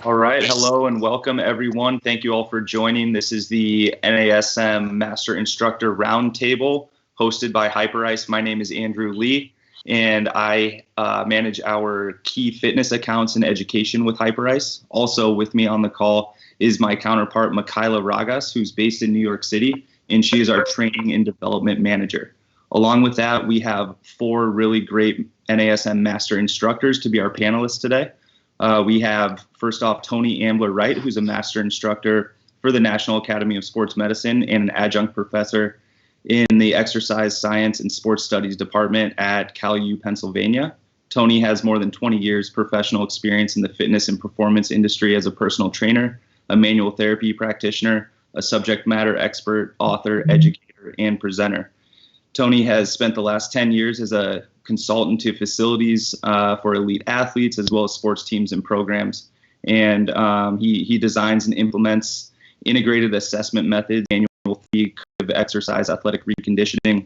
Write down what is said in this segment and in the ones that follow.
All right. Hello and welcome, everyone. Thank you all for joining. This is the NASM Master Instructor Roundtable hosted by Hyperice. My name is Andrew Lee, and I manage our key fitness accounts and education with Hyperice. Also with me on the call is my counterpart, Michaela Raagas, who's based in New York City, and she is our training and development manager. Along with that, we have 4 really great NASM Master Instructors to be our panelists today. We have, first off, Tony Ambler-Wright, who's a master instructor for the National Academy of Sports Medicine and an adjunct professor in the Exercise Science and Sports Studies Department at Cal U, Pennsylvania. Tony has more than 20 years professional experience in the fitness and performance industry as a personal trainer, a manual therapy practitioner, a subject matter expert, author, educator, and presenter. Tony has spent the last 10 years as a consultant to facilities for elite athletes as well as sports teams and programs. And he designs and implements integrated assessment methods, annual exercise, athletic reconditioning,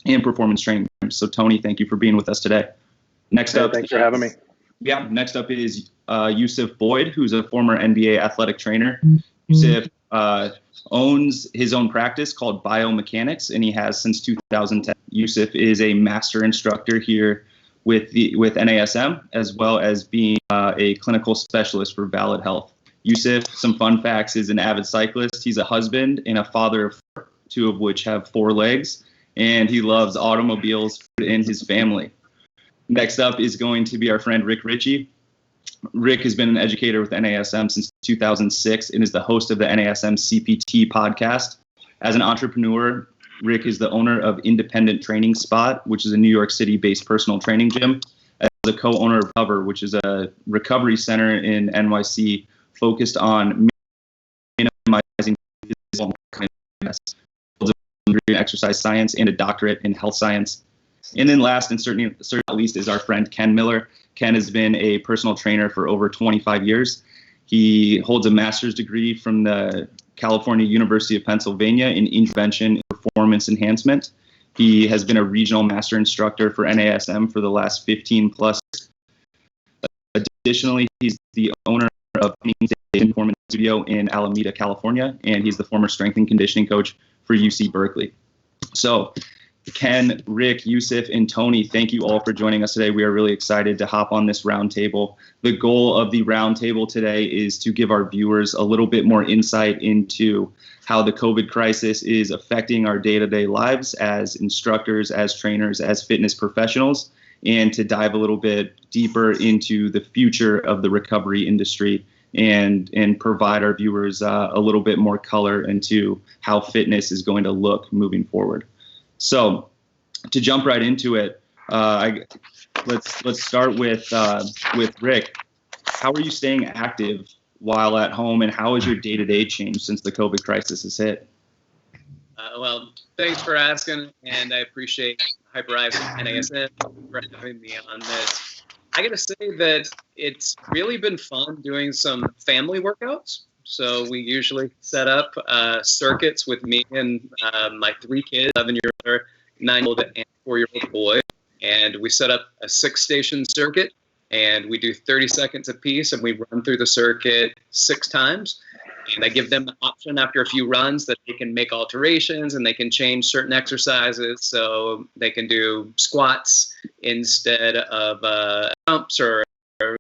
and performance training. So Tony, thank you for being with us today. Next up, thanks for having me. Yeah, next up is Yusuf Boyd, who's a former NBA athletic trainer. Yusuf owns his own practice called Biomechanics, and he has since 2010. Yusuf is a master instructor here with NASM, as well as being a clinical specialist for Valid Health. Yusuf, some fun facts, is an avid cyclist. He's a husband and a father of 4, 2 of which have 4 legs, and he loves automobiles and his family. Next up is going to be our friend Ritchie. Rick has been an educator with NASM since 2006 and is the host of the NASM CPT podcast. As an entrepreneur, Rick is the owner of Independent Training Spot, which is a New York City-based personal training gym, as a co-owner of Cover, which is a recovery center in NYC focused on minimizing physical exercise science and a doctorate in health science. And then last and certainly not least is our friend Ken Miller. Ken has been a personal trainer for over 25 years. He holds a master's degree from the California University of Pennsylvania in intervention and performance enhancement. He has been a regional master instructor for NASM for the last 15 plus. Additionally, he's the owner of Performance Studio in Alameda, California, and he's the former strength and conditioning coach for UC Berkeley. So Ken, Rick, Yusuf, and Tony, thank you all for joining us today. We are really excited to hop on this roundtable. The goal of the roundtable today is to give our viewers a little bit more insight into how the COVID crisis is affecting our day-to-day lives as instructors, as trainers, as fitness professionals, and to dive a little bit deeper into the future of the recovery industry and provide our viewers a little bit more color into how fitness is going to look moving forward. So, to jump right into it, let's start with Rick. How are you staying active while at home, and how has your day-to-day changed since the COVID crisis has hit? Well, thanks for asking, and I appreciate Hyperice and NASM for having me on this. I got to say that it's really been fun doing some family workouts. So we usually set up circuits with me and my 3 kids, 11-year-old, 9-year-old, and 4-year-old boy. And we set up a 6-station circuit, and we do 30 seconds apiece, and we run through the circuit 6 times. And I give them the option after a few runs that they can make alterations and they can change certain exercises. So they can do squats instead of jumps, or they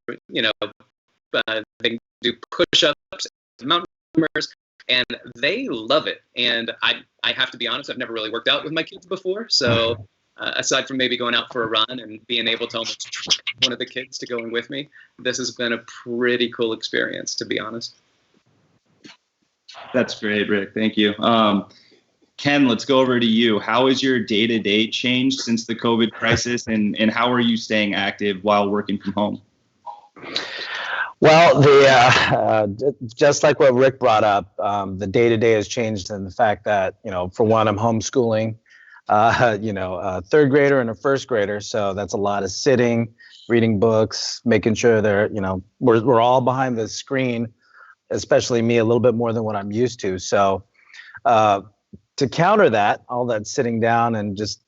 can do push-ups, mountain climbers, and they love it. And I have to be honest, I've never really worked out with my kids before. So aside from maybe going out for a run and being able to almost trick one of the kids to go in with me, this has been a pretty cool experience, to be honest. That's great, Rick. Thank you. Ken, let's go over to you. How has your day-to-day changed since the COVID crisis, and how are you staying active while working from home? Well, just like what Rick brought up, the day-to-day has changed in the fact that, for one, I'm homeschooling, a 3rd grader and a 1st grader. So that's a lot of sitting, reading books, making sure they're, we're all behind the screen, especially me, a little bit more than what I'm used to. So to counter that, all that sitting down and just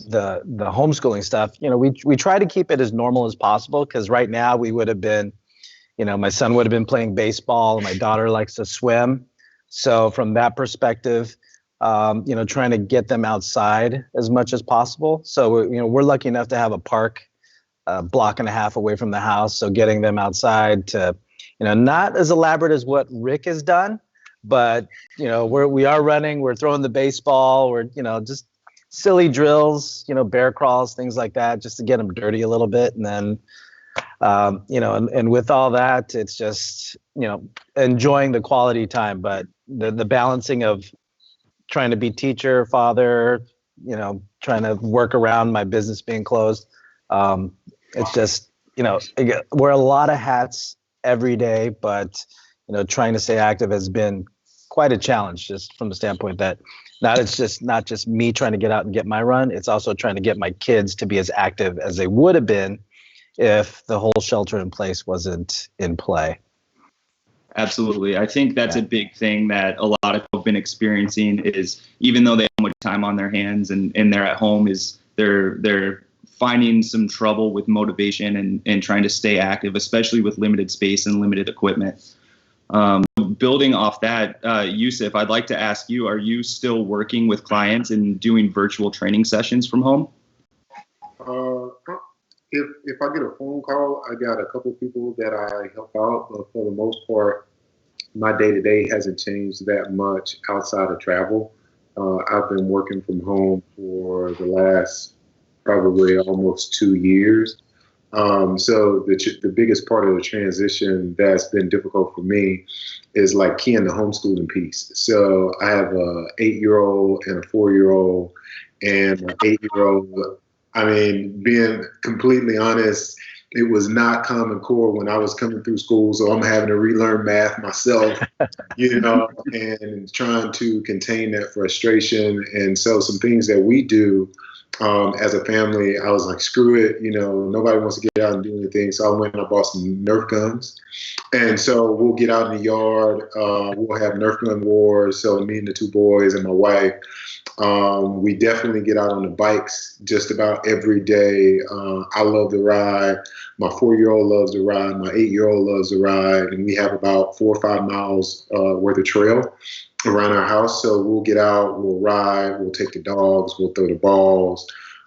the homeschooling stuff, we try to keep it as normal as possible, because right now we would have been, my son would have been playing baseball, and my daughter likes to swim. So from that perspective, trying to get them outside as much as possible. So, we're lucky enough to have a park a block and a half away from the house. So getting them outside to, not as elaborate as what Rick has done, but, we are running, we're throwing the baseball, we're, just silly drills, bear crawls, things like that, just to get them dirty a little bit. And then, and with all that, it's just, enjoying the quality time, but the balancing of trying to be teacher, father, trying to work around my business being closed. It's just, wear a lot of hats every day, but, trying to stay active has been quite a challenge, just from the standpoint that it's not just me trying to get out and get my run. It's also trying to get my kids to be as active as they would have been if the whole shelter in place wasn't in play. Absolutely. I think that's a big thing that a lot of people have been experiencing is, even though they have much time on their hands and they're at home, is they're finding some trouble with motivation and trying to stay active, especially with limited space and limited equipment. Building off that, Yusuf, I'd like to ask you, are you still working with clients and doing virtual training sessions from home? If I get a phone call, I got a couple people that I help out, but for the most part, my day-to-day hasn't changed that much outside of travel. I've been working from home for the last probably almost 2 years. So the biggest part of the transition that's been difficult for me is like keying the homeschooling piece. So I have a 8-year-old and a 4-year-old and an 8-year-old. I mean, being completely honest, it was not Common Core when I was coming through school. So I'm having to relearn math myself, and trying to contain that frustration. And so some things that we do as a family, I was like, screw it. Nobody wants to get out and do anything. So I went and I bought some Nerf guns. And so we'll get out in the yard. We'll have Nerf gun wars. So me and the 2 boys and my wife, we definitely get out on the bikes just about every day. I love to ride. My 4-year-old loves to ride. My 8-year-old loves to ride. And we have about 4 or 5 miles worth of trail around our house. So we'll get out, we'll ride, we'll take the dogs, we'll throw the balls.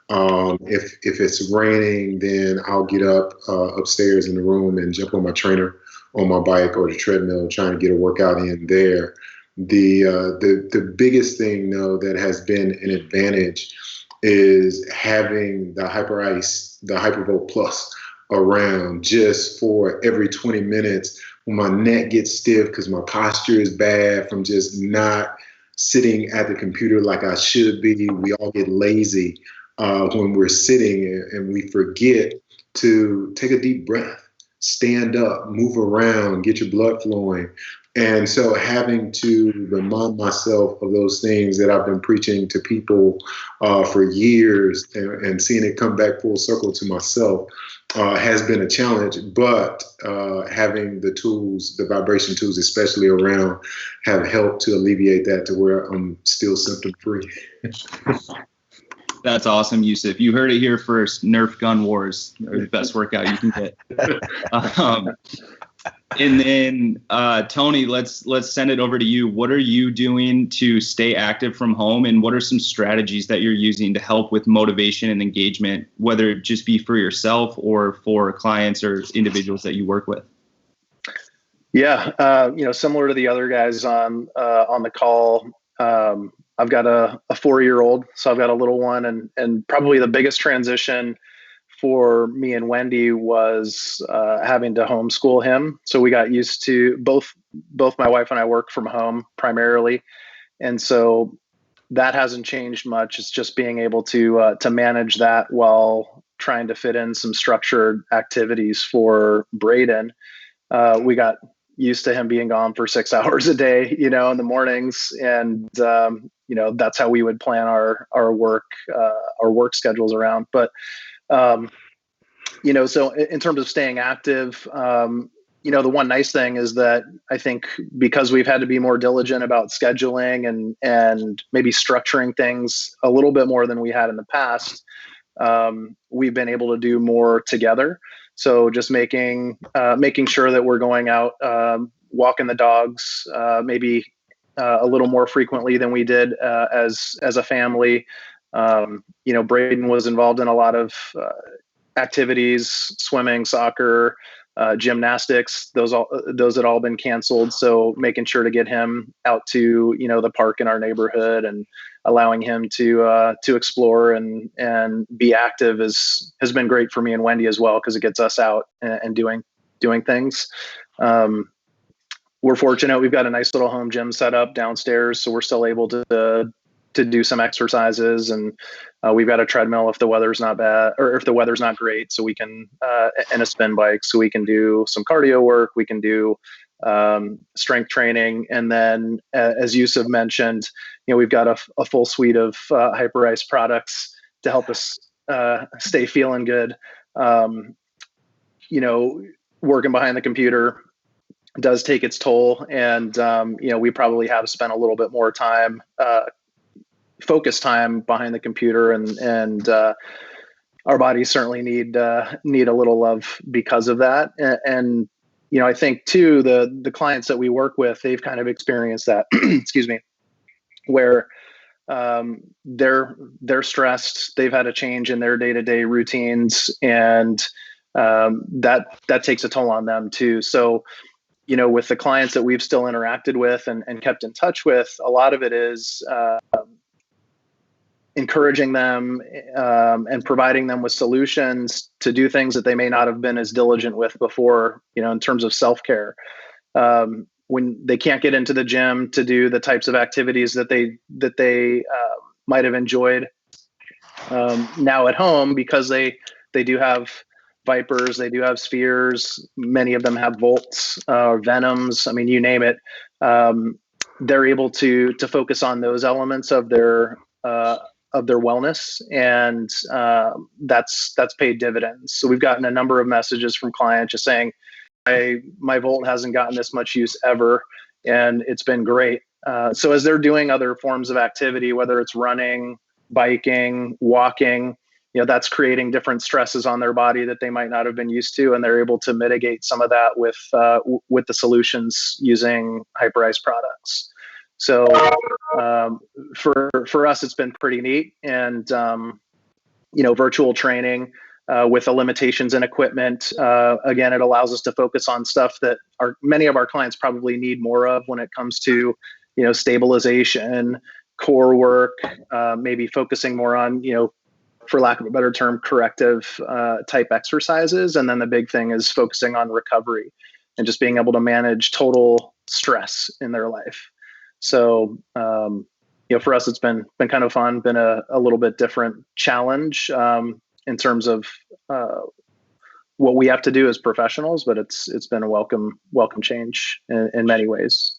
If it's raining, then I'll get up upstairs in the room and jump on my trainer on my bike or the treadmill, trying to get a workout in there. The biggest thing, though, that has been an advantage is having the Hyperice, the Hypervolt Plus around, just for every 20 minutes when my neck gets stiff because my posture is bad from just not sitting at the computer like I should be. We all get lazy when we're sitting, and we forget to take a deep breath, stand up, move around, get your blood flowing. And so having to remind myself of those things that I've been preaching to people for years, and seeing it come back full circle to myself has been a challenge. But having the tools, the vibration tools especially around, have helped to alleviate that to where I'm still symptom free. That's awesome, Yusuf. You heard it here first. Nerf gun wars are the best workout you can get. And then, Tony, let's send it over to you. What are you doing to stay active from home, and what are some strategies that you're using to help with motivation and engagement, whether it just be for yourself or for clients or individuals that you work with? Yeah, similar to the other guys on the call, I've got a 4-year-old, so I've got a little one, and probably the biggest transition for me and Wendy was having to homeschool him. So we got used to both my wife and I work from home primarily, and so that hasn't changed much. It's just being able to manage that while trying to fit in some structured activities for Braden. We got used to him being gone for 6 hours a day, in the mornings, and that's how we would plan our work schedules around. But so in terms of staying active, the one nice thing is that I think because we've had to be more diligent about scheduling and maybe structuring things a little bit more than we had in the past, we've been able to do more together. So just making sure that we're going out, walking the dogs, maybe a little more frequently than we did as a family. Braden was involved in a lot of activities, swimming, soccer, gymnastics. Those had all been canceled. So making sure to get him out to the park in our neighborhood and allowing him to explore and be active has been great for me and Wendy as well, because it gets us out and doing things. We're fortunate we've got a nice little home gym set up downstairs, so we're still able to do some exercises, and we've got a treadmill if the weather's not bad, or if the weather's not great, so we can and a spin bike, so we can do some cardio work, we can do strength training, and then as Yusuf mentioned, we've got a full suite of Hyperice products to help us stay feeling good. Working behind the computer does take its toll, and we probably have spent a little bit more time, focus time behind the computer, and our bodies certainly need a little love because of that. And I think too, the clients that we work with, they've kind of experienced that, excuse me, where they're stressed, they've had a change in their day-to-day routines, and that takes a toll on them too. So with the clients that we've still interacted with and kept in touch with, a lot of it is encouraging them and providing them with solutions to do things that they may not have been as diligent with before, in terms of self-care. When they can't get into the gym to do the types of activities that they might have enjoyed now at home, because they do have Vipers, they do have Spheres, many of them have Volts, Venoms, I mean, you name it. They're able to focus on those elements of their wellness, and that's paid dividends. So we've gotten a number of messages from clients just saying, my Volt hasn't gotten this much use ever, and it's been great. So as they're doing other forms of activity, whether it's running, biking, walking, that's creating different stresses on their body that they might not have been used to, and they're able to mitigate some of that with the solutions using Hyperice products. So for us, it's been pretty neat, and virtual training with the limitations in equipment. Again, it allows us to focus on stuff that many of our clients probably need more of when it comes to stabilization, core work, maybe focusing more on for lack of a better term, corrective type exercises. And then the big thing is focusing on recovery and just being able to manage total stress in their life. So, for us, it's been kind of fun, been a little bit different challenge in terms of what we have to do as professionals, but it's been a welcome change in many ways.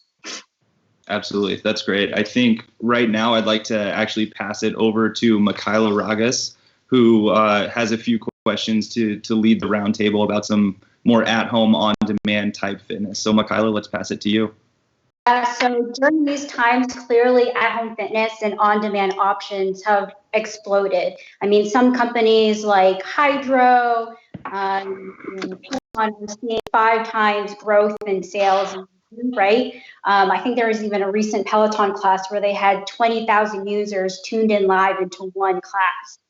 Absolutely. That's great. I think right now I'd like to actually pass it over to Michaela Raagas, who has a few questions to lead the roundtable about some more at-home, on-demand type fitness. So Michaela, let's pass it to you. So during these times, clearly at-home fitness and on-demand options have exploded. I mean, some companies like Hydro, are seeing 5 times growth in sales, right? I think there was even a recent Peloton class where they had 20,000 users tuned in live into one class.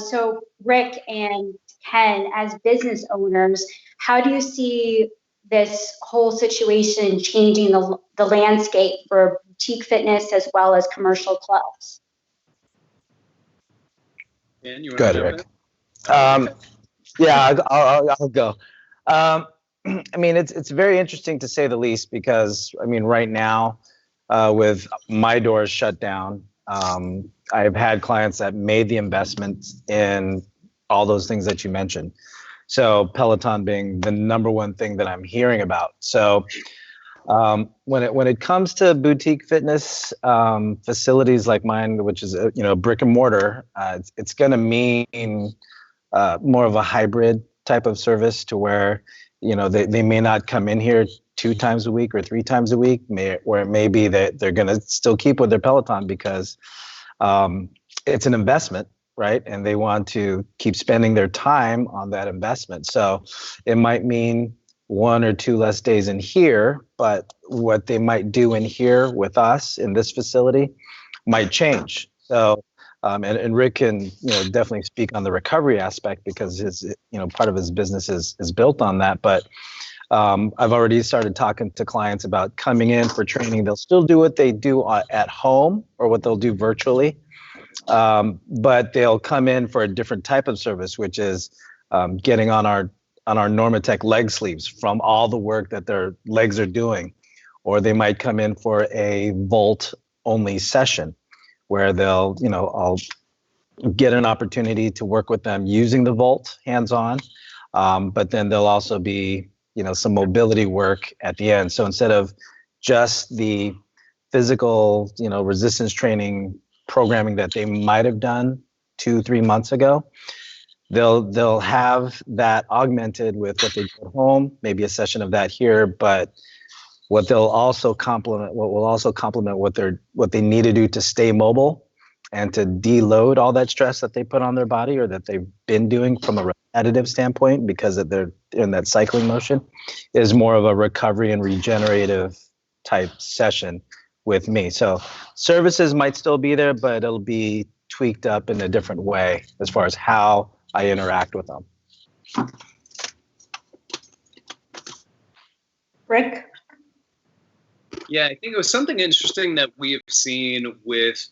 So Rick and Ken, as business owners, how do you see this whole situation changing the landscape for boutique fitness as well as commercial clubs? Dan, you want Go to ahead, jump Rick. Yeah, I'll go. I mean, it's very interesting to say the least, because I mean, right now, with my doors shut down, I've had clients that made the investments in all those things that you mentioned. So Peloton being the number one thing that I'm hearing about. So when it comes to boutique fitness facilities like mine, which is brick and mortar, it's going to mean more of a hybrid type of service, to where they may not come in here 2 times a week or 3 times a week, where it may be that they're going to still keep with their Peloton because it's an investment, right? And they want to keep spending their time on that investment. So it might mean 1 or 2 less days in here, but what they might do in here with us in this facility might change. So, and Rick can, definitely speak on the recovery aspect because his, part of his business is built on that. But I've already started talking to clients about coming in for training. They'll still do what they do at home or what they'll do virtually, but they'll come in for a different type of service, which is getting on our Normatec leg sleeves from all the work that their legs are doing. Or they might come in for a Volt only session where they'll, I'll get an opportunity to work with them using the Volt hands-on, but then there'll also be, some mobility work at the end. So instead of just the physical, resistance training programming that they might have done 2-3 months ago, they'll have that augmented with what they do at home, maybe a session of that here, but what will also complement what they need to do to stay mobile and to deload all that stress that they put on their body or that they've been doing from a repetitive standpoint because of they're in that cycling motion is more of a recovery and regenerative type session with me. So services might still be there, but it'll be tweaked up in a different way as far as how I interact with them. Rick? Yeah, I think it was something interesting that we've seen with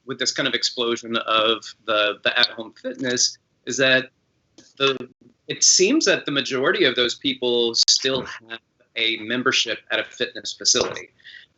this kind of explosion of the at-home fitness is that it seems that the majority of those people still have a membership at a fitness facility.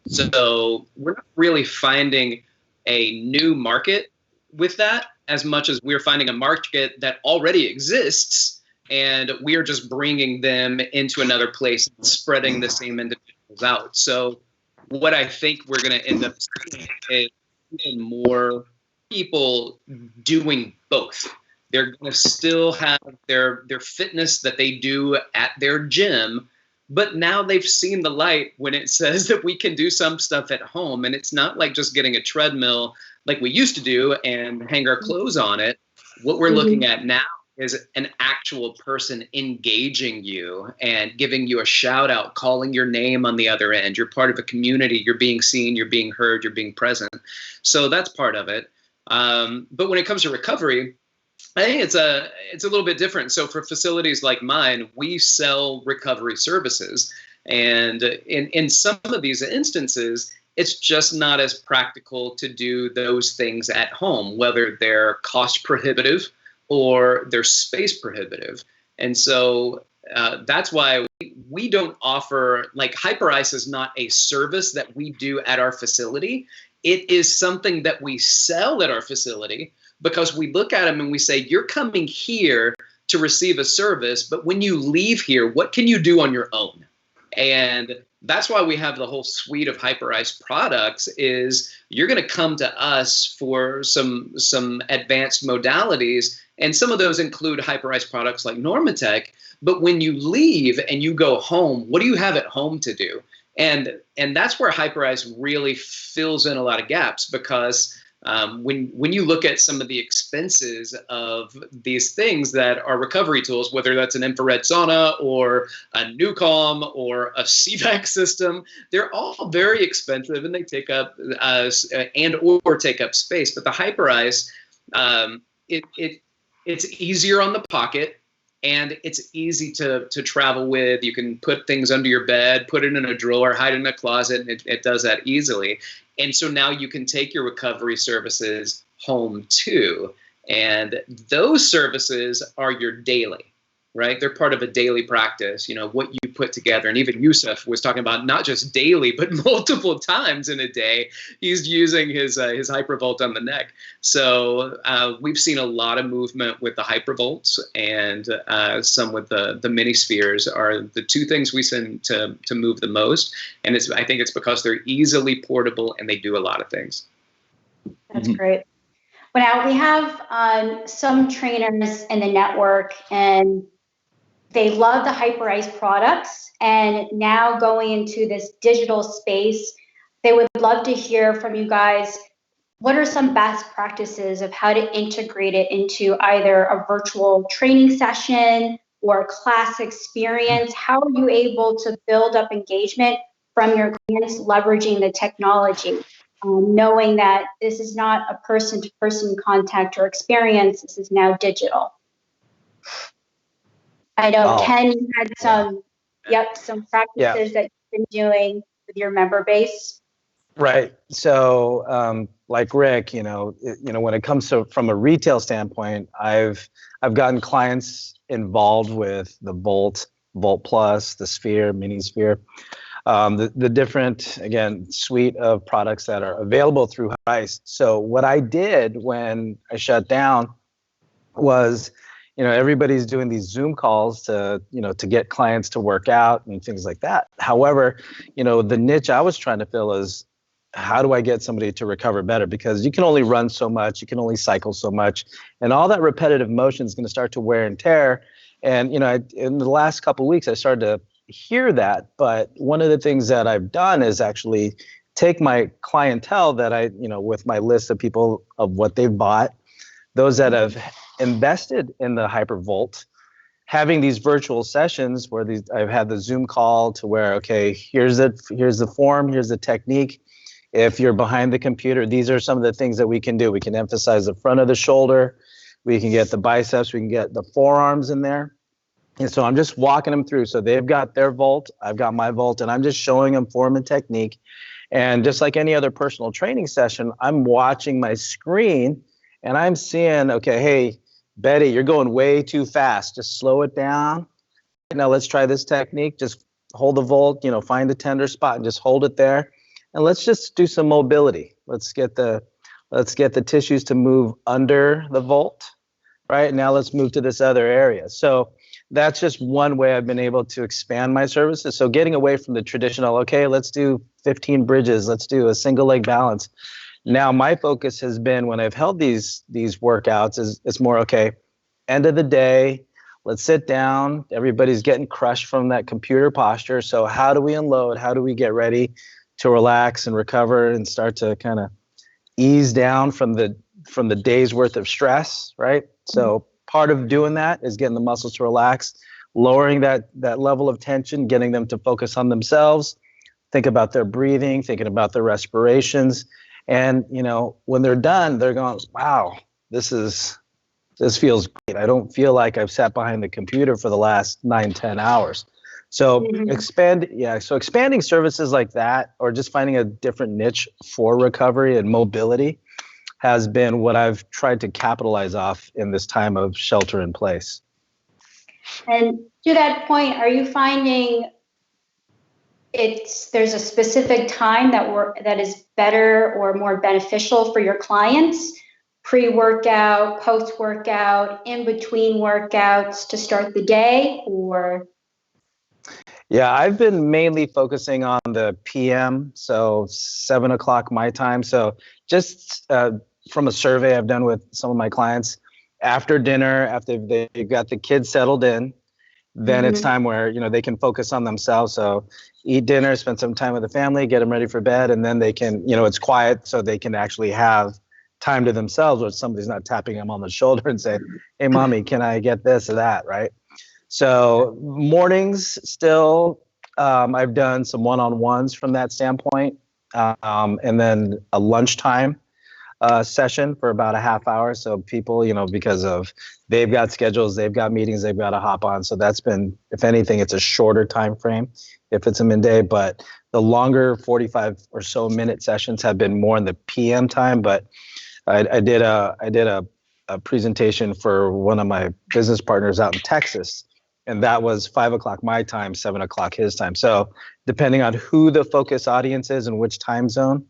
So we're not really finding a new market with that as much as we're finding a market that already exists, and we are just bringing them into another place and spreading the same individuals out. So what I think we're going to end up seeing is even more people doing both. They're going to still have their fitness that they do at their gym, but now they've seen the light when it says that we can do some stuff at home, and it's not like just getting a treadmill like we used to do and hang our clothes on it. What we're looking at now is an actual person engaging you and giving you a shout out, calling your name on the other end. You're part of a community. You're being seen, you're being heard, you're being present. So that's part of it. But when it comes to recovery, I think it's a little bit different. So for facilities like mine, we sell recovery services. And in some of these instances, it's just not as practical to do those things at home, whether they're cost prohibitive or they're space prohibitive. And so that's why we don't offer, like, Hyperice is not a service that we do at our facility. It is something that we sell at our facility because we look at them and we say, you're coming here to receive a service, but when you leave here, what can you do on your own? And that's why we have the whole suite of Hyperice products is you're going to come to us for some advanced modalities, and some of those include Hyperice products like Normatec. But when you leave and you go home, what do you have at home to do? And that's where Hyperice really fills in a lot of gaps, because when you look at some of the expenses of these things that are recovery tools, whether that's an infrared sauna or a NuCalm or a CVAC system, they're all very expensive and they take up or take up space. But the Hyperice, it's easier on the pocket, and it's easy to travel with. You can put things under your bed, put it in a drawer, hide it in a closet, and it does that easily. And so now you can take your recovery services home too. And those services are your daily, right? They're part of a daily practice, what you put together. And even Yusuf was talking about not just daily, but multiple times in a day, he's using his Hypervolt on the neck. So we've seen a lot of movement with the Hypervolts, and some with the mini spheres are the two things we send to move the most. And I think it's because they're easily portable and they do a lot of things. That's great. Well, now we have some trainers in the network, and they love the Hyperice products, and now going into this digital space, they would love to hear from you guys. what are some best practices of how to integrate it into either a virtual training session or class experience? How are you able to build up engagement from your clients leveraging the technology, knowing that this is not a person-to-person contact or experience, this is now digital? I know, Ken, you had some, some practices that you've been doing with your member base. Right. So, like Rick, when it comes to from a retail standpoint, I've gotten clients involved with the Volt Plus, the Sphere, Mini Sphere, the different, again, suite of products that are available through Hyperice. So what I did when I shut down was, everybody's doing these Zoom calls to get clients to work out and things like that. However, the niche I was trying to fill is, how do I get somebody to recover better? Because you can only run so much, you can only cycle so much, and all that repetitive motion is going to start to wear and tear. And, in the last couple of weeks, I started to hear that. But one of the things that I've done is actually take my clientele that with my list of people of what they've bought, those that have invested in the Hypervolt, having these virtual sessions where I've had the Zoom call to where, okay, here's the form, here's the technique. If you're behind the computer, these are some of the things that we can do. We can emphasize the front of the shoulder. We can get the biceps. We can get the forearms in there. And so I'm just walking them through. So they've got their Volt. I've got my Volt. And I'm just showing them form and technique. And just like any other personal training session, I'm watching my screen and I'm seeing, okay, hey, Betty, you're going way too fast. Just slow it down. Now let's try this technique. Just hold the Volt, find the tender spot and just hold it there. And let's just do some mobility. Let's get the tissues to move under the Volt, right? Now let's move to this other area. So that's just one way I've been able to expand my services. So getting away from the traditional, okay, let's do 15 bridges, let's do a single leg balance. Now my focus has been, when I've held these workouts, is it's more, okay, end of the day, let's sit down. Everybody's getting crushed from that computer posture. So how do we unload? How do we get ready to relax and recover and start to kind of ease down from the day's worth of stress, right? So part of doing that is getting the muscles to relax, lowering that level of tension, getting them to focus on themselves, think about their breathing, thinking about their respirations. And, when they're done, they're going, wow, this feels great. I don't feel like I've sat behind the computer for the last 9-10 hours. So expanding services like that, or just finding a different niche for recovery and mobility, has been what I've tried to capitalize off in this time of shelter in place. And to that point, are you finding there's a specific time that is better or more beneficial for your clients? Pre-workout, post-workout, in between workouts to start the day, or? Yeah, I've been mainly focusing on the PM, so 7 o'clock my time. So just from a survey I've done with some of my clients, after dinner, after they've got the kids settled in, then it's time where, they can focus on themselves. So eat dinner, spend some time with the family, get them ready for bed, and then they can, it's quiet, so they can actually have time to themselves, or somebody's not tapping them on the shoulder and saying, hey, mommy, can I get this or that, right? So mornings still, I've done some one-on-ones from that standpoint, and then a lunchtime session for about a half hour. So people, because of they've got schedules, they've got meetings, they've got to hop on. So that's been, if anything, it's a shorter time frame if it's a midday. But the longer 45 or so minute sessions have been more in the PM time. But I did a presentation for one of my business partners out in Texas. And that was 5 o'clock my time, 7 o'clock his time. So depending on who the focus audience is and which time zone,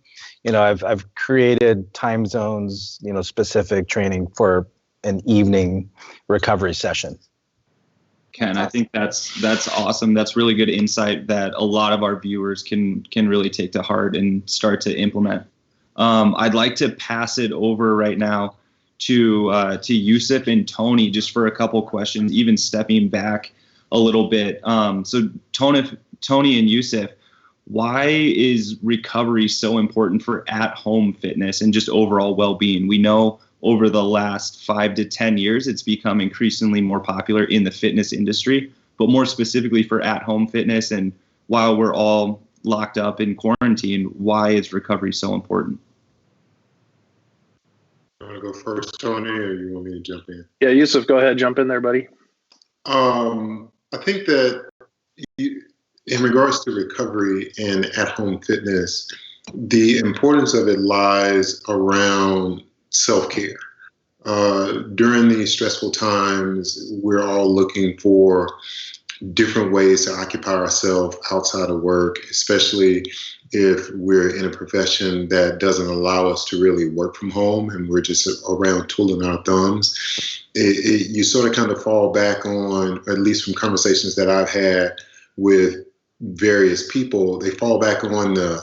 I've created time zones, specific training for an evening recovery session. Ken, I think that's awesome. That's really good insight that a lot of our viewers can really take to heart and start to implement. I'd like to pass it over right now to Yusuf and Tony just for a couple questions, even stepping back a little bit. So Tony and Yusuf, why is recovery so important for at-home fitness and just overall well-being? We know over the last 5 to 10 years, it's become increasingly more popular in the fitness industry, but more specifically for at-home fitness. And while we're all locked up in quarantine, why is recovery so important? You want to go first, Tony, or you want me to jump in? Yeah, Yusuf, go ahead, jump in there, buddy. I think that in regards to recovery and at-home fitness, the importance of it lies around self-care. During these stressful times, we're all looking for different ways to occupy ourselves outside of work, especially if we're in a profession that doesn't allow us to really work from home and we're just around twiddling our thumbs. You sort of kind of fall back on, or at least from conversations that I've had with various people, they fall back on the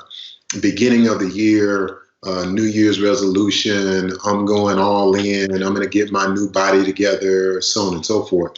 beginning of the year, New Year's resolution, I'm going all in, and I'm going to get my new body together, so on and so forth.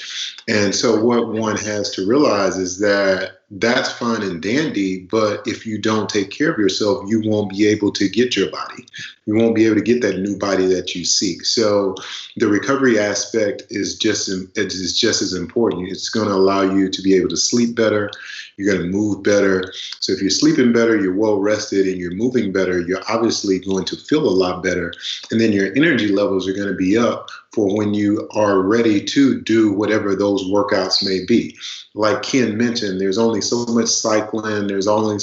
And so what one has to realize is that that's fine and dandy, but if you don't take care of yourself, you won't be able to get your body. You won't be able to get that new body that you seek. So the recovery aspect is just as important. It's going to allow you to be able to sleep better. You're going to move better. So if you're sleeping better, you're well rested, and you're moving better, you're obviously going to feel a lot better. And then your energy levels are going to be up for when you are ready to do whatever those workouts may be. Like Ken mentioned, there's only so much cycling, there's only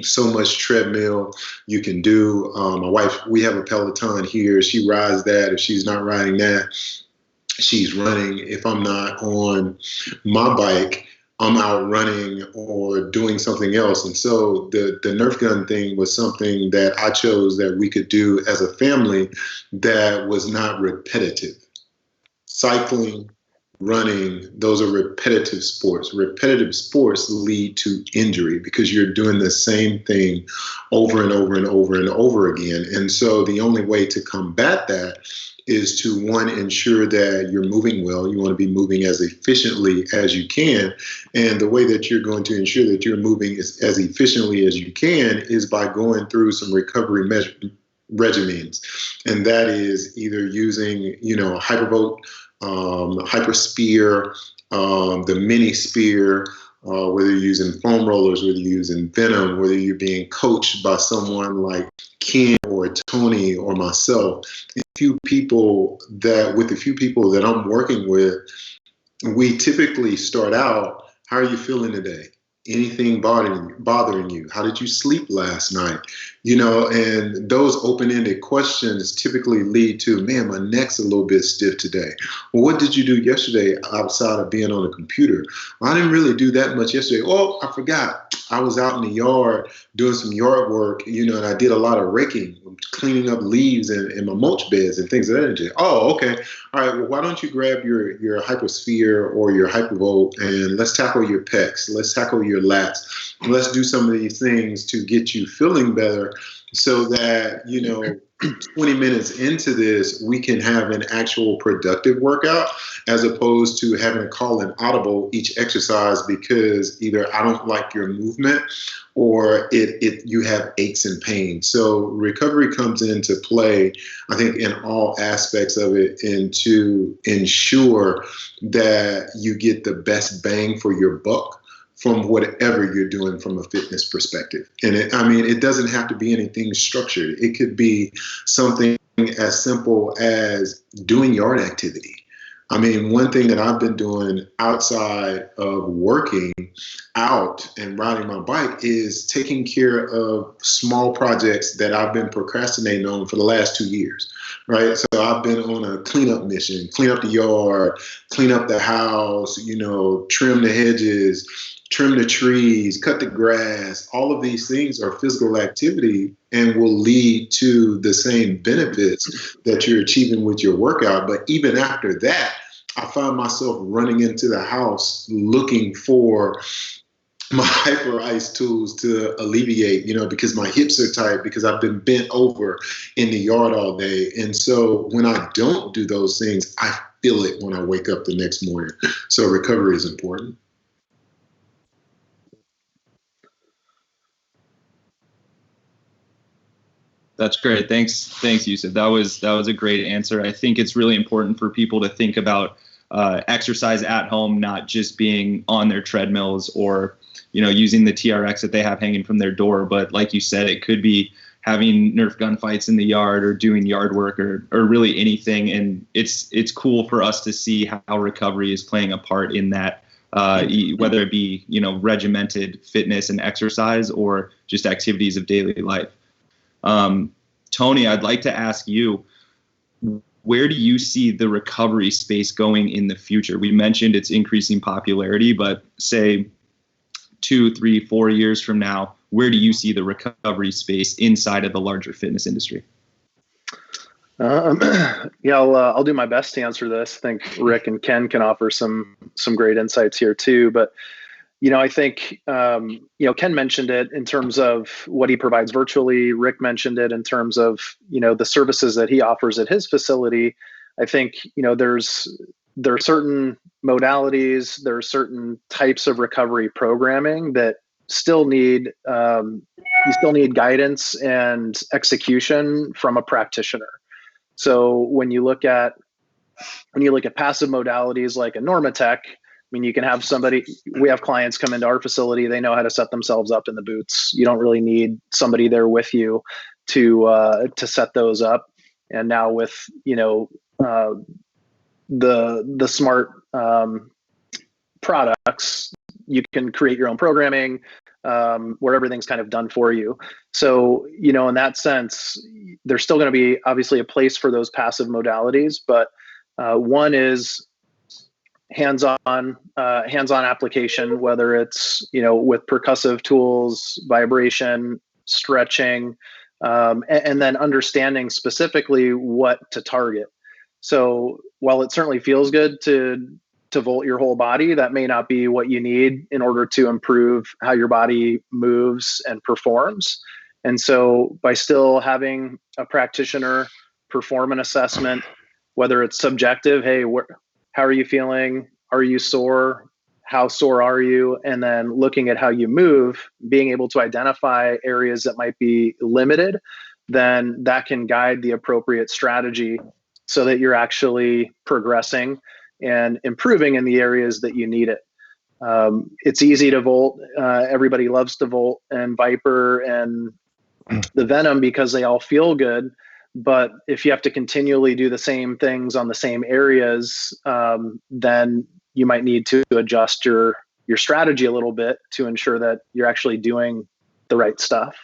so much treadmill you can do. My wife, we have a Peloton here. She rides that. If she's not riding that, she's running. If I'm not on my bike, I'm out running or doing something else. And so the Nerf gun thing was something that I chose that we could do as a family that was not repetitive. Cycling, running, those are repetitive sports. Repetitive sports lead to injury because you're doing the same thing over and over and over and over again. And so the only way to combat that is to, one, ensure that you're moving well. You want to be moving as efficiently as you can. And the way that you're going to ensure that you're moving as efficiently as you can is by going through some recovery regimens. And that is either using, Hypervolt, Hyperspear, the mini spear, whether you're using foam rollers, whether you're using Venom, whether you're being coached by someone like Ken or Tony or myself. With the few people that I'm working with, we typically start out, how are you feeling today? Anything bothering you? How did you sleep last night? And those open-ended questions typically lead to, man, my neck's a little bit stiff today. Well, what did you do yesterday outside of being on a computer? Well, I didn't really do that much yesterday. Oh, I forgot. I was out in the yard doing some yard work, and I did a lot of raking, cleaning up leaves in my mulch beds and things of that nature. Oh, okay. All right. Well, why don't you grab your Hypersphere or your Hypervolt and let's tackle your pecs. Let's tackle your lats. Let's do some of these things to get you feeling better so that, 20 minutes into this, we can have an actual productive workout as opposed to having to call an audible each exercise because either I don't like your movement or you have aches and pains. So recovery comes into play, I think, in all aspects of it, and to ensure that you get the best bang for your buck from whatever you're doing from a fitness perspective. And it doesn't have to be anything structured. It could be something as simple as doing yard activity. One thing that I've been doing outside of working out and riding my bike is taking care of small projects that I've been procrastinating on for the last 2 years, right? So I've been on a cleanup mission, clean up the yard, clean up the house, trim the hedges, trim the trees, cut the grass. All of these things are physical activity and will lead to the same benefits that you're achieving with your workout. But even after that, I find myself running into the house looking for my Hyperice tools to alleviate, because my hips are tight, because I've been bent over in the yard all day. And so when I don't do those things, I feel it when I wake up the next morning. So recovery is important. That's great. Thanks, Yusuf. That was a great answer. I think it's really important for people to think about exercise at home, not just being on their treadmills or, using the TRX that they have hanging from their door. But like you said, it could be having Nerf gunfights in the yard or doing yard work or really anything. And it's cool for us to see how recovery is playing a part in that, whether it be, regimented fitness and exercise or just activities of daily life. Tony, I'd like to ask you, where do you see the recovery space going in the future? We mentioned its increasing popularity, but say 2, 3, 4 years from now, where do you see the recovery space inside of the larger fitness industry? I'll do my best to answer this. I think Rick and Ken can offer some great insights here too. But I think Ken mentioned it in terms of what he provides virtually. Rick mentioned it in terms of the services that he offers at his facility. I think there are certain modalities, there are certain types of recovery programming that still need guidance and execution from a practitioner. So when you look at passive modalities like a Normatec, you can have we have clients come into our facility, they know how to set themselves up in the boots. You don't really need somebody there with you to set those up. And now with, the smart products, you can create your own programming where everything's kind of done for you. So, in that sense, there's still going to be obviously a place for those passive modalities, but one is hands-on application, whether it's, with percussive tools, vibration, stretching, and then understanding specifically what to target. So while it certainly feels good to volt your whole body, that may not be what you need in order to improve how your body moves and performs. And so by still having a practitioner perform an assessment, whether it's subjective, hey, how are you feeling? Are you sore? How sore are you? And then looking at how you move, being able to identify areas that might be limited, then that can guide the appropriate strategy so that you're actually progressing and improving in the areas that you need it. It's easy to volt. Everybody loves to volt and Viper and the Venom because they all feel good. But if you have to continually do the same things on the same areas, then you might need to adjust your strategy a little bit to ensure that you're actually doing the right stuff.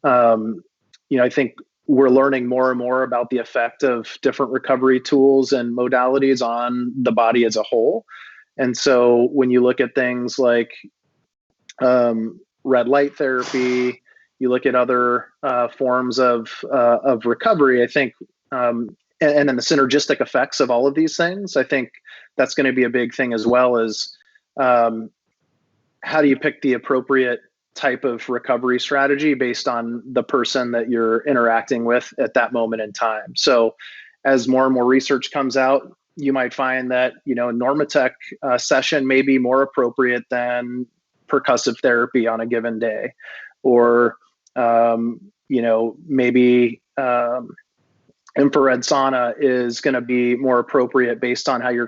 I think we're learning more and more about the effect of different recovery tools and modalities on the body as a whole. And so when you look at things like red light therapy, you look at other forms of recovery, I think, and then the synergistic effects of all of these things, I think that's going to be a big thing as well as how do you pick the appropriate type of recovery strategy based on the person that you're interacting with at that moment in time. So as more and more research comes out, you might find that, a Normatec session may be more appropriate than percussive therapy on a given day, or, maybe infrared sauna is going to be more appropriate based on how your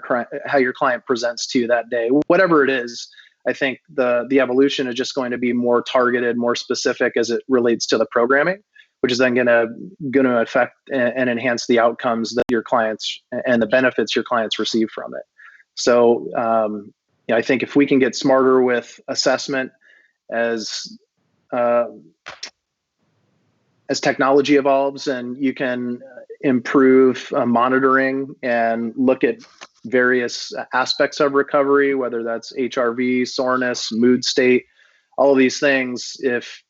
client presents to you that day. Whatever it is, I think the evolution is just going to be more targeted, more specific as it relates to the programming, which is then going to affect and enhance the outcomes that your clients and the benefits your clients receive from it. So I think if we can get smarter with assessment as technology evolves and you can improve monitoring and look at various aspects of recovery, whether that's HRV, soreness, mood state, all of these things, if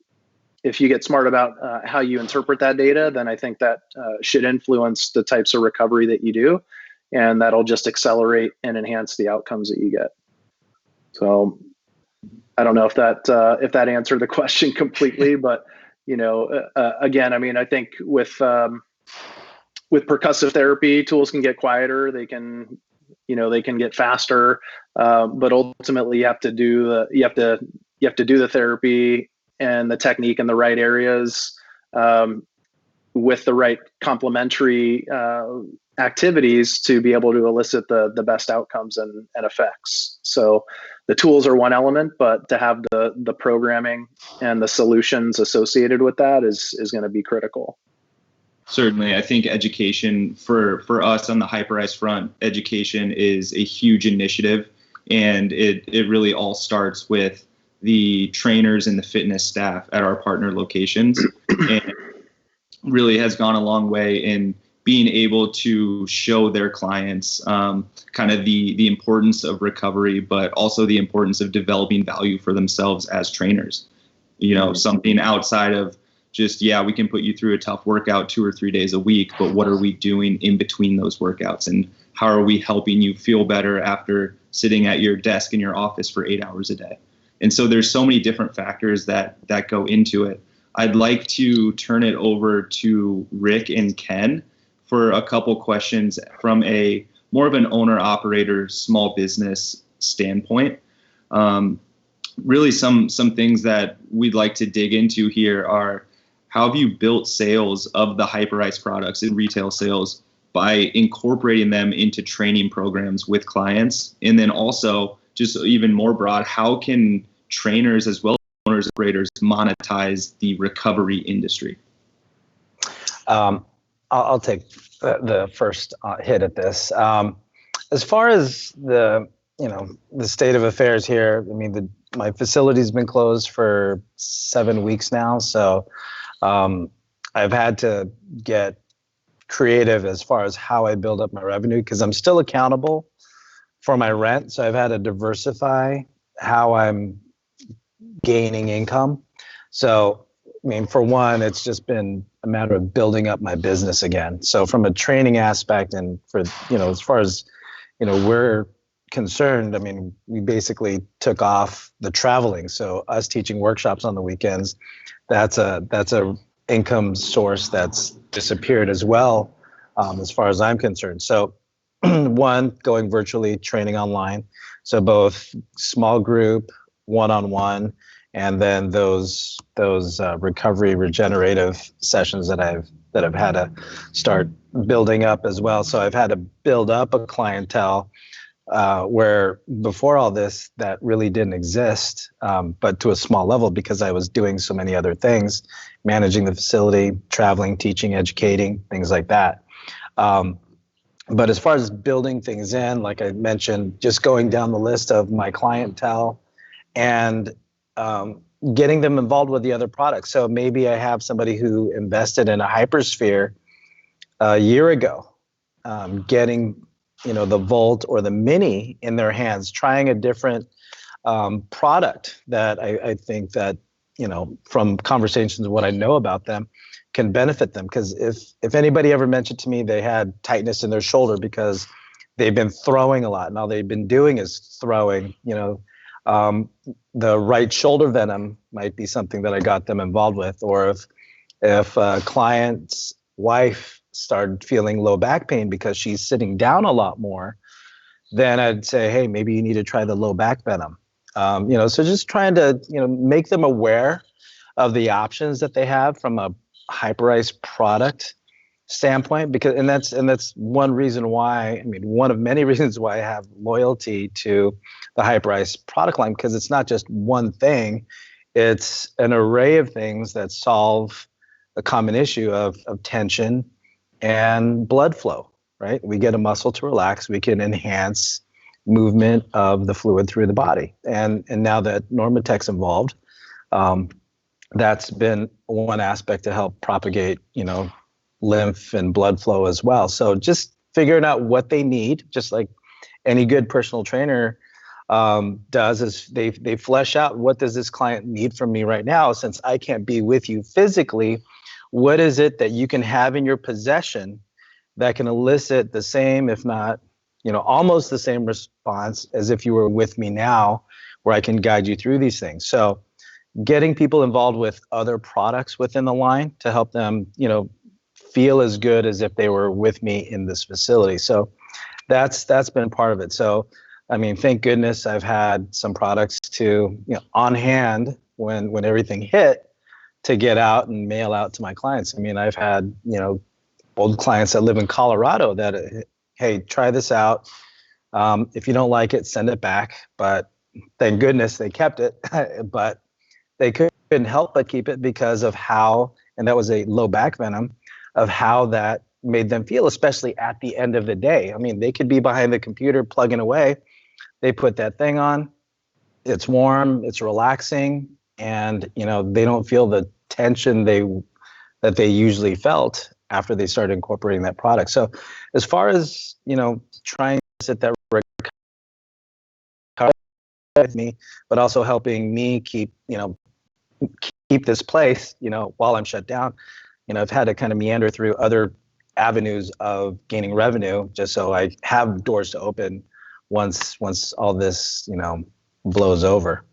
you get smart about how you interpret that data, then I think that should influence the types of recovery that you do, and that'll just accelerate and enhance the outcomes that you get. So I don't know if that answered the question completely, but again, I think with percussive therapy, tools can get quieter. They can get faster, but ultimately you have to do the therapy and the technique in the right areas. with the right complementary activities to be able to elicit the best outcomes and effects. So the tools are one element, but to have the programming and the solutions associated with that is going to be critical. Certainly. I think education for us on the Hyperice front, education is a huge initiative, and it really all starts with the trainers and the fitness staff at our partner locations, and really has gone a long way in being able to show their clients kind of the importance of recovery, but also the importance of developing value for themselves as trainers. You know, something outside of just, yeah, we can put you through a tough workout 2 or 3 days a week, but what are we doing in between those workouts? And how are we helping you feel better after sitting at your desk in your office for 8 hours a day? And so there's so many different factors that go into it. I'd like to turn it over to Rick and Ken for a couple questions from a more of an owner-operator small business standpoint. Really some things that we'd like to dig into here are, how have you built sales of the Hyperice products and retail sales by incorporating them into training programs with clients? And then also, just even more broad, how can trainers as well as owners and operators monetize the recovery industry? I'll take the first hit at this. As far as the state of affairs here, I mean, my facility's been closed for 7 weeks now, so I've had to get creative as far as how I build up my revenue, because I'm still accountable for my rent. So I've had to diversify how I'm gaining income. So, I mean, for one, it's just been a matter of building up my business again. So from a training aspect, and for, as far as, we're concerned, I mean, we basically took off the traveling. So us teaching workshops on the weekends, that's a income source that's disappeared as well, as far as I'm concerned. So one, going virtually, training online. So both small group, one-on-one, and then those recovery regenerative sessions that I've had to start building up as well. So I've had to build up a clientele where before all this, that really didn't exist, but to a small level, because I was doing so many other things, managing the facility, traveling, teaching, educating, things like that. But as far as building things in, like I mentioned, just going down the list of my clientele and getting them involved with the other products. So maybe I have somebody who invested in a Hypersphere a year ago, getting the Volt or the Mini in their hands, trying a different product that I think that, from conversations of what I know about them, can benefit them. Because if anybody ever mentioned to me they had tightness in their shoulder because they've been throwing a lot, and all they've been doing is throwing, the right shoulder venom might be something that I got them involved with. Or if a client's wife started feeling low back pain because she's sitting down a lot more, then I'd say, hey, maybe you need to try the low back venom. So just trying to, make them aware of the options that they have from a Hyperice product standpoint, because that's one reason why, one of many reasons why I have loyalty to the Hyperice product line, because it's not just one thing, it's an array of things that solve a common issue of tension and blood flow, right? We get a muscle to relax, we can enhance movement of the fluid through the body. And now that Normatech's involved, that's been one aspect to help propagate, lymph and blood flow as well. So just figuring out what they need, just like any good personal trainer does, is they flesh out, what does this client need from me right now? Since I can't be with you physically, what is it that you can have in your possession that can elicit the same, if not, almost the same response as if you were with me now, where I can guide you through these things. So getting people involved with other products within the line to help them, feel as good as if they were with me in this facility. So that's been part of it. So, thank goodness I've had some products to, on hand when everything hit, to get out and mail out to my clients. I mean, I've had, old clients that live in Colorado that, hey, try this out. If you don't like it, send it back. But thank goodness they kept it. But they couldn't help but keep it because of how, and that was a low back venom, of how that made them feel, especially at the end of the day. I mean, they could be behind the computer plugging away. They put that thing on. It's warm. It's relaxing. And, they don't feel the tension that they usually felt after they started incorporating that product. So as far as, trying to sit that recovery with me, but also helping me keep this place, while I'm shut down, I've had to kind of meander through other avenues of gaining revenue just so I have doors to open once all this, blows over.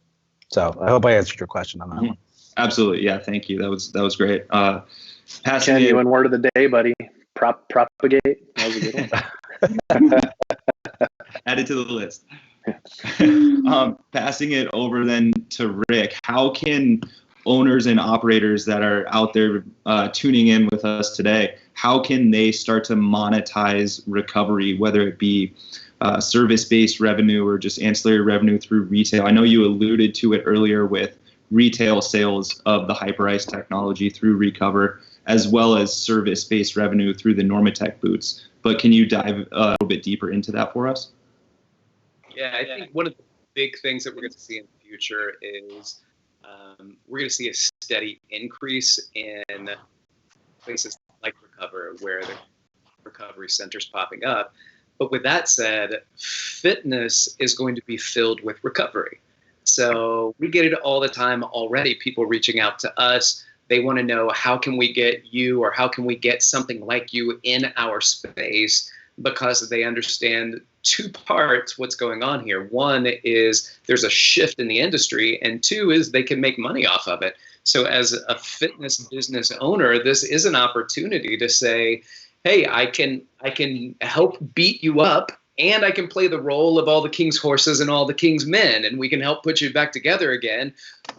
So I hope I answered your question on that one. Absolutely. Yeah. Thank you. That was great. Genuine word of the day, buddy. Propagate. That was a good one. Add it to the list. Passing it over then to Rick, how can owners and operators that are out there tuning in with us today, how can they start to monetize recovery, whether it be service-based revenue or just ancillary revenue through retail? I know you alluded to it earlier with retail sales of the Hyperice technology through Recover, as well as service-based revenue through the Normatec boots. But can you dive a little bit deeper into that for us? Yeah, I think one of the big things that we're going to see in the future is we're going to see a steady increase in places like Recover, where the recovery centers popping up. But with that said, fitness is going to be filled with recovery. So we get it all the time already, people reaching out to us. They want to know, how can we get you, or how can we get something like you in our space, because they understand two parts what's going on here. One is there's a shift in the industry, and two is they can make money off of it. So as a fitness business owner, this is an opportunity to say, hey, I can help beat you up, and I can play the role of all the king's horses and all the king's men, and we can help put you back together again,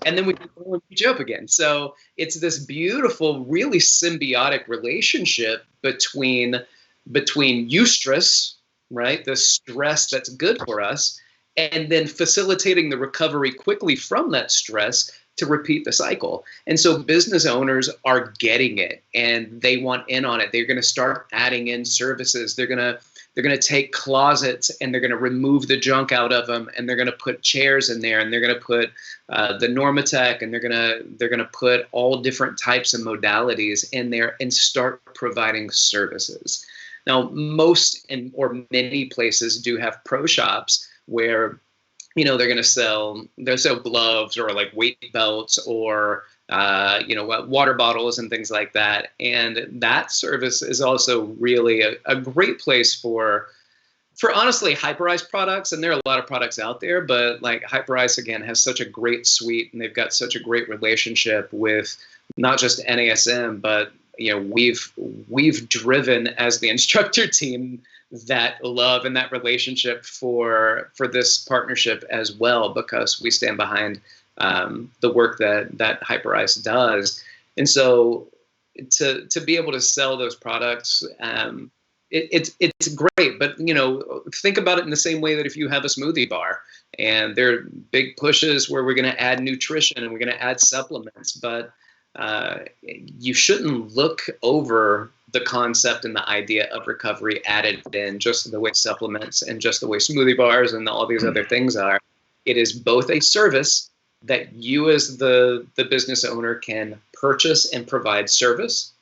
and then we can beat you up again. So it's this beautiful, really symbiotic relationship between eustress, right, the stress that's good for us, and then facilitating the recovery quickly from that stress to repeat the cycle. And so business owners are getting it, and they want in on it. They're going to start adding in services. They're going to take closets, and they're going to remove the junk out of them, and they're going to put chairs in there, and they're going to put the Normatec, and they're going to put all different types of modalities in there and start providing services. Now, most or many places do have pro shops where, they're going to sell gloves, or like weight belts, or water bottles and things like that. And that service is also really a great place for honestly Hyperice products. And there are a lot of products out there, but like Hyperice, again, has such a great suite, and they've got such a great relationship with not just NASM, but we've driven as the instructor team that love and that relationship for this partnership as well, because we stand behind the work that Hyperice does. And so to be able to sell those products, it's great. But think about it in the same way that if you have a smoothie bar, and there are big pushes where we're going to add nutrition and we're going to add supplements, but you shouldn't look over the concept and the idea of recovery added in just the way supplements and just the way smoothie bars and all these other things are. It is both a service that you as the business owner can purchase and provide service,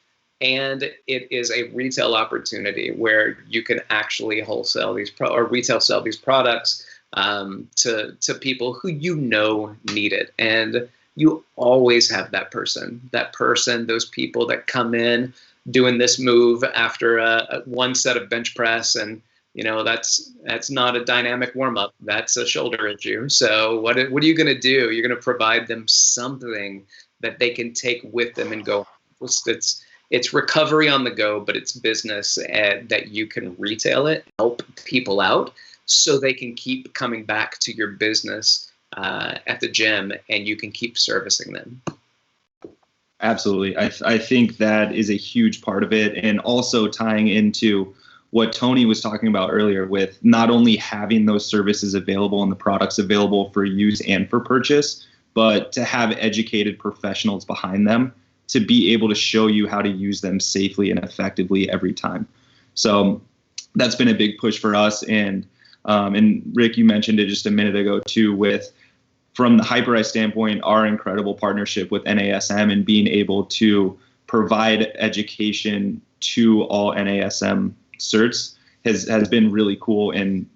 and it is a retail opportunity where you can actually wholesale these or retail sell these products to people who need it. And you always have that person, those people that come in doing this move after one set of bench press, and that's not a dynamic warm up. That's a shoulder issue. So what are you going to do? You're going to provide them something that they can take with them and go. It's recovery on the go, but it's business that you can retail it, help people out, so they can keep coming back to your business at the gym, and you can keep servicing them. Absolutely. I think that is a huge part of it. And also tying into what Tony was talking about earlier with not only having those services available and the products available for use and for purchase, but to have educated professionals behind them to be able to show you how to use them safely and effectively every time. So that's been a big push for us. And Rick, you mentioned it just a minute ago too, with from the Hyperice standpoint, our incredible partnership with NASM and being able to provide education to all NASM certs has been really cool, and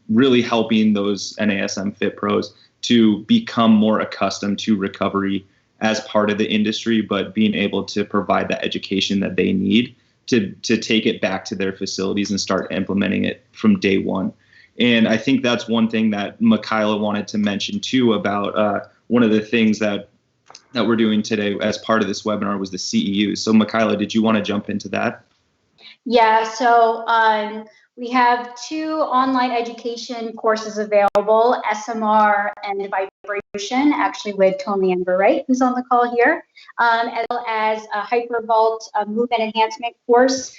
really helping those NASM Fit Pros to become more accustomed to recovery as part of the industry, but being able to provide the education that they need to take it back to their facilities and start implementing it from day one. And I think that's one thing that Michaela wanted to mention too about one of the things that we're doing today as part of this webinar was the CEU. So Michaela, did you want to jump into that? Yeah, so we have 2 online education courses available, SMR and Vibration, actually with Tony Ambler-Wright, who's on the call here, as well as a HyperVault movement enhancement course.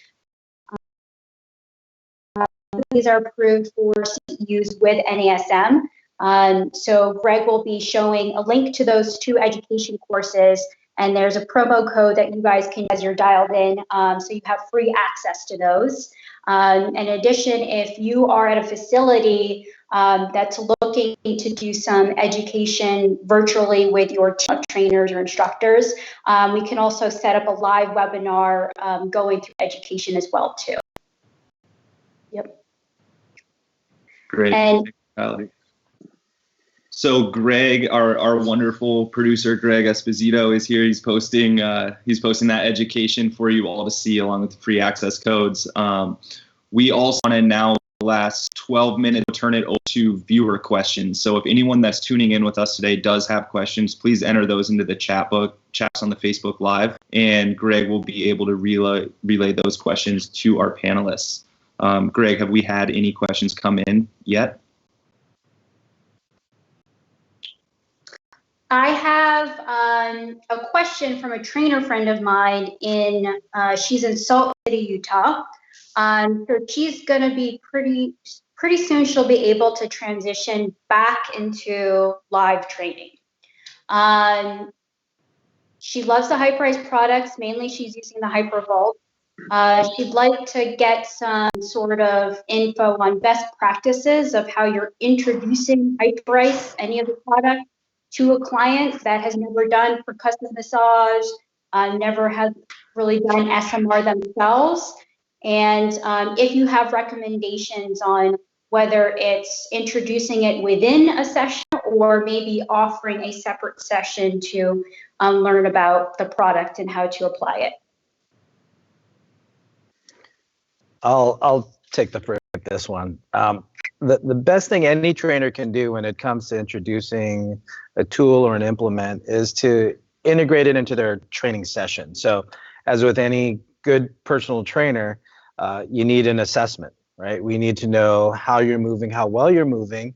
These are approved for CEUs with NASM. So Greg will be showing a link to those 2 education courses, and there's a promo code that you guys can use as you're dialed in, so you have free access to those. In addition, if you are at a facility that's looking to do some education virtually with your team of trainers or instructors, we can also set up a live webinar going through education as well too. Yep. Great. And so Greg, our wonderful producer, Greg Esposito, is here. He's posting that education for you all to see along with the free access codes. We also want to now last 12 minutes turn it over to viewer questions. So if anyone that's tuning in with us today does have questions, please enter those into the chats on the Facebook Live, and Greg will be able to relay those questions to our panelists. Greg, have we had any questions come in yet? I have a question from a trainer friend of mine she's in Salt City, Utah. So she's going to be pretty soon she'll be able to transition back into live training. She loves the Hyperice products. Mainly she's using the HyperVault. She'd like to get some sort of info on best practices of how you're introducing Hyperice, any of the products, to a client that has never done percussive massage, never has really done SMR themselves. And if you have recommendations on whether it's introducing it within a session or maybe offering a separate session to learn about the product and how to apply it. I'll take the first at this one. The best thing any trainer can do when it comes to introducing a tool or an implement is to integrate it into their training session. So as with any good personal trainer, you need an assessment, right? We need to know how you're moving, how well you're moving.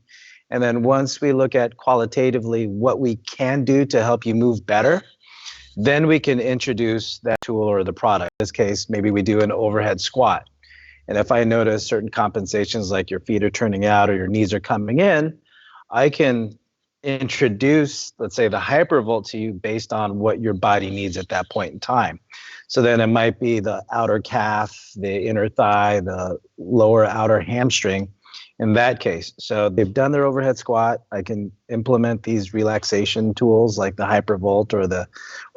And then once we look at qualitatively what we can do to help you move better, then we can introduce that tool or the product. In this case, maybe we do an overhead squat. And if I notice certain compensations like your feet are turning out or your knees are coming in, I can introduce, let's say, the HyperVault to you based on what your body needs at that point in time. So then it might be the outer calf, the inner thigh, the lower outer hamstring in that case. So they've done their overhead squat. I can implement these relaxation tools like the HyperVault or the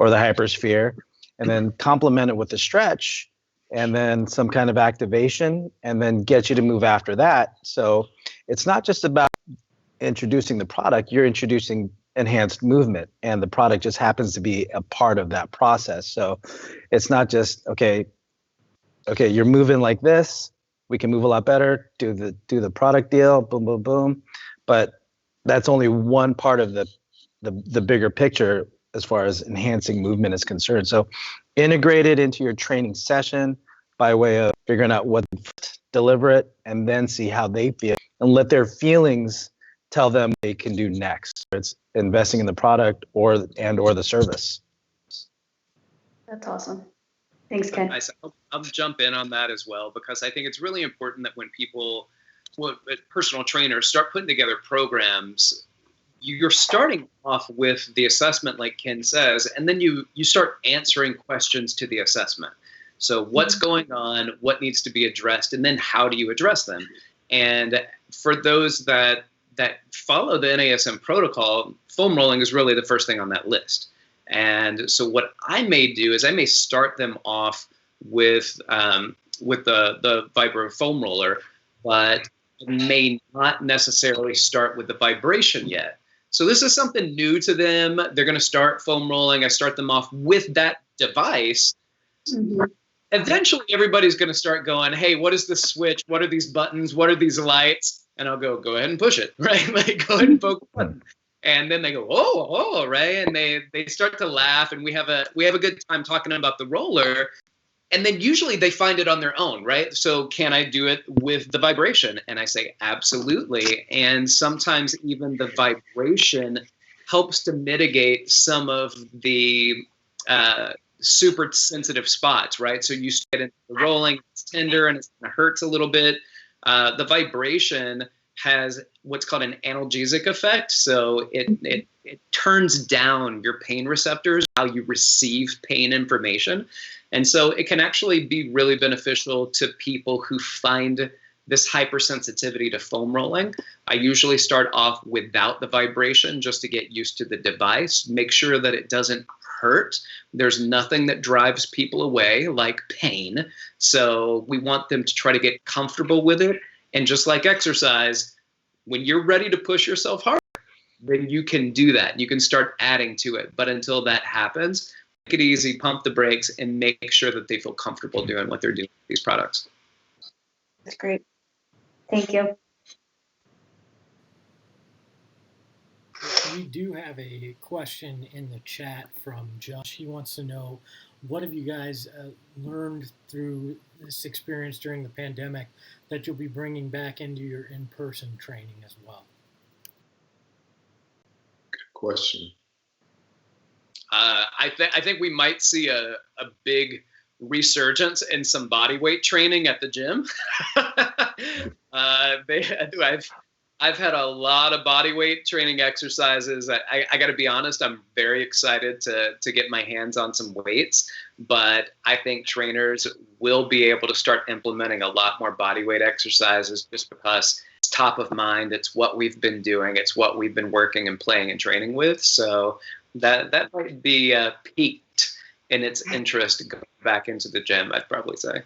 Hypersphere, and then complement it with the stretch and then some kind of activation, and then get you to move after that. So it's not just about introducing the product, you're introducing enhanced movement, and the product just happens to be a part of that process. So it's not just, okay, you're moving like this, we can move a lot better, do the product deal, boom, boom, boom. But that's only one part of the bigger picture as far as enhancing movement is concerned. So integrate it into your training session by way of figuring out what to deliver it, and then see how they feel and let their feelings tell them what they can do next. It's investing in the product or the service. That's awesome. Thanks, Ken. Nice. I'll jump in on that as well, because I think it's really important that when people, personal trainers, start putting together programs, you're starting off with the assessment, like Ken says, and then you start answering questions to the assessment. So what's going on, what needs to be addressed, and then how do you address them? And for those that follow the NASM protocol, foam rolling is really the first thing on that list. And so what I may do is I may start them off with the vibro foam roller, but may not necessarily start with the vibration yet. So this is something new to them. They're going to start foam rolling. I start them off with that device. Mm-hmm. Eventually, everybody's going to start going, hey, what is the switch? What are these buttons? What are these lights? And I'll go ahead and push it, right? Like, go ahead and poke the button. And then they go, oh, right? And they start to laugh, and we have a good time talking about the roller. And then usually they find it on their own, right? So can I do it with the vibration? And I say, absolutely. And sometimes even the vibration helps to mitigate some of the super sensitive spots, right? So you get into the rolling, it's tender, and it hurts a little bit. The vibration has what's called an analgesic effect. So it turns down your pain receptors, how you receive pain information. And so it can actually be really beneficial to people who find this hypersensitivity to foam rolling. I usually start off without the vibration just to get used to the device, make sure that it doesn't hurt. There's nothing that drives people away like pain. So we want them to try to get comfortable with it. And just like exercise, when you're ready to push yourself hard, then you can do that. You can start adding to it. But until that happens, make it easy, pump the brakes, and make sure that they feel comfortable doing what they're doing with these products. That's great. Thank you. We do have a question in the chat from Josh. He wants to know, what have you guys learned through this experience during the pandemic that you'll be bringing back into your in-person training as well? Good question. I think we might see a big resurgence in some body weight training at the gym. I've had a lot of body weight training exercises. I got to be honest, I'm very excited to get my hands on some weights, but I think trainers will be able to start implementing a lot more body weight exercises just because it's top of mind. It's what we've been doing. It's what we've been working and playing and training with. So that might be peaked in its interest going back into the gym, I'd probably say.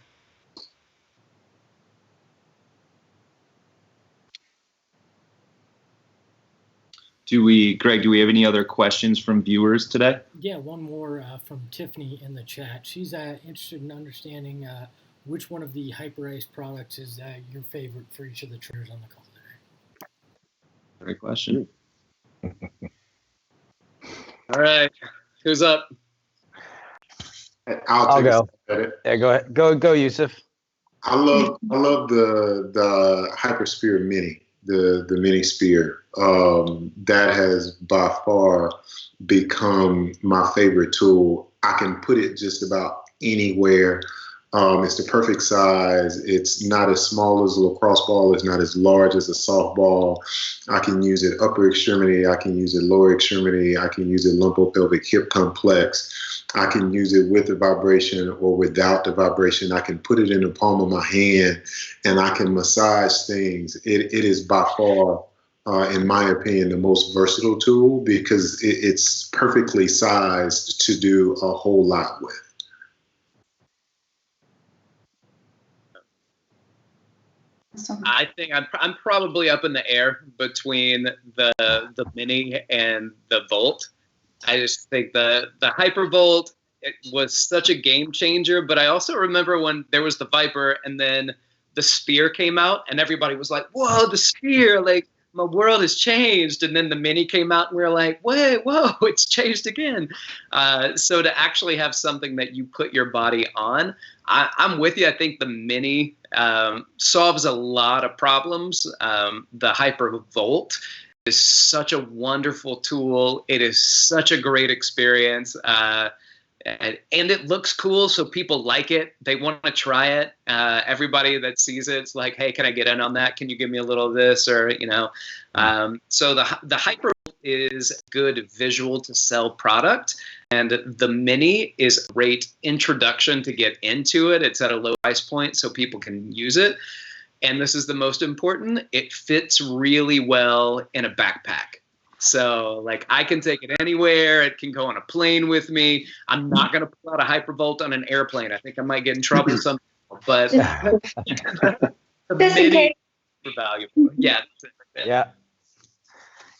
Greg, do we have any other questions from viewers today? Yeah, one more from Tiffany in the chat. She's interested in understanding which one of the Hyperice products is your favorite for each of the trainers on the call today. Great question. All right, who's up? I'll go. Yeah, go ahead. Go, Yusuf. I love the Hypersphere Mini, the Mini Spear. That has by far become my favorite tool. I can put it just about anywhere. It's the perfect size. It's not as small as a lacrosse ball. It's not as large as a softball. I can use it upper extremity. I can use it lower extremity. I can use it lumbopelvic hip complex. I can use it with the vibration or without the vibration. I can put it in the palm of my hand and I can massage things. It is by far, in my opinion, the most versatile tool because it's perfectly sized to do a whole lot with. I think I'm probably up in the air between the Mini and the Volt. I just think the Hypervolt, it was such a game changer, but I also remember when there was the Viper and then the Spear came out and everybody was like, whoa, the Spear, like my world has changed. And then the Mini came out and we were like, wait, whoa, it's changed again. So to actually have something that you put your body on, I'm with you. I think the Mini solves a lot of problems. The Hypervolt is such a wonderful tool. It is such a great experience. and it looks cool, so people like it. They want to try it. Everybody that sees it's like, hey, can I get in on that? Can you give me a little of this? Or, so the Hypervolt is good visual to sell product, and the Mini is a great introduction to get into it. It's at a low price point, so people can use it. And this is the most important, it fits really well in a backpack. So, like, I can take it anywhere. It can go on a plane with me. I'm not going to pull out a Hypervolt on an airplane. I think I might get in trouble with some people, but the Mini is valuable. Yeah.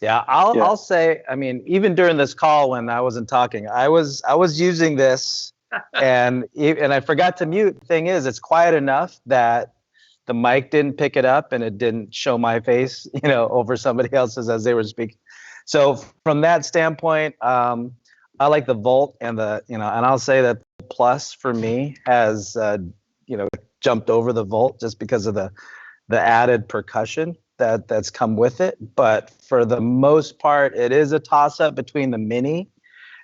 Yeah. I'll say, I mean, even during this call when I wasn't talking, I was using this and I forgot to mute. Thing is, it's quiet enough that the mic didn't pick it up and it didn't show my face, over somebody else's as they were speaking. So from that standpoint, I like the Volt and and I'll say that the Plus for me has, jumped over the Volt just because of the added percussion that's come with it. But for the most part, it is a toss up between the Mini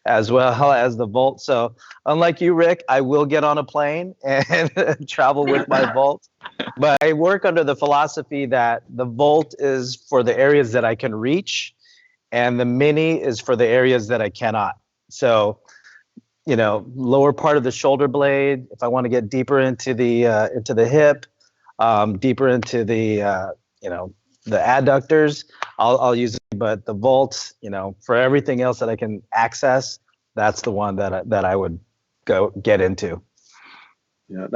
as well as the Volt. So unlike you, Rick, I will get on a plane and travel with my Volt. But I work under the philosophy that the Volt is for the areas that I can reach, and the Mini is for the areas that I cannot. So, lower part of the shoulder blade, if I want to get deeper into the hip, deeper into the adductors, I'll use it. But the Volt, for everything else that I can access, that's the one that I would go get into. Yeah,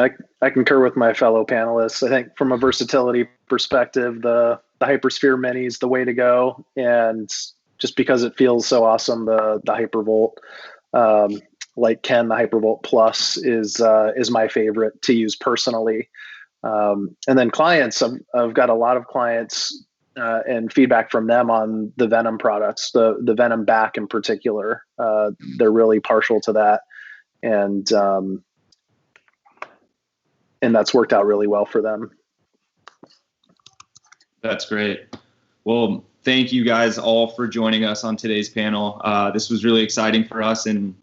I concur with my fellow panelists. I think from a versatility perspective, the Hypersphere Mini is the way to go, and just because it feels so awesome, the Hypervolt, like Ken, the Hypervolt Plus is my favorite to use personally. And then clients, I've got a lot of clients and feedback from them on the Venom products, the Venom back in particular. They're really partial to that, and that's worked out really well for them. That's great. Well, thank you guys all for joining us on today's panel. This was really exciting for us, and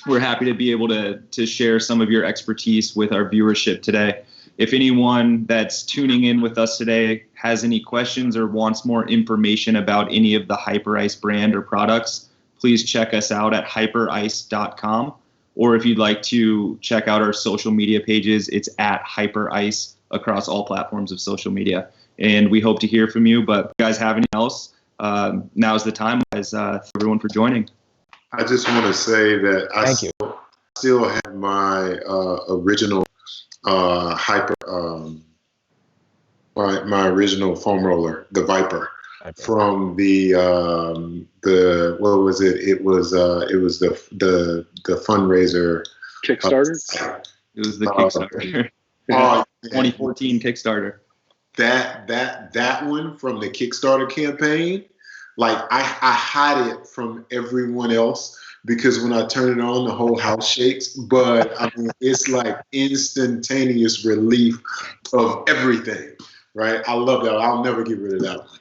we're happy to be able to share some of your expertise with our viewership today. If anyone that's tuning in with us today has any questions or wants more information about any of the Hyperice brand or products, please check us out at hyperice.com. Or if you'd like to check out our social media pages, it's at Hyperice across all platforms of social media. And we hope to hear from you. But if you guys have anything else, now's the time, guys. Thank everyone for joining. I just want to say that I still have my original my original foam roller, the Viper, from the what was it? It was the fundraiser Kickstarter. It was the Kickstarter. 2014 Kickstarter. That one from the Kickstarter campaign, like I hide it from everyone else because when I turn it on, the whole house shakes. But I mean, it's like instantaneous relief of everything, right? I love that. I'll never get rid of that one.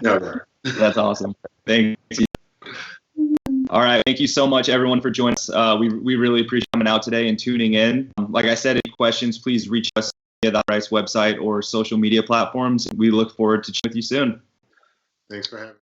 Never. That's awesome. Thank you. All right. Thank you so much, everyone, for joining us. We really appreciate coming out today and tuning in. Like I said, any questions, please reach us via the Hyperice website or social media platforms. We look forward to chatting with you soon. Thanks for having me.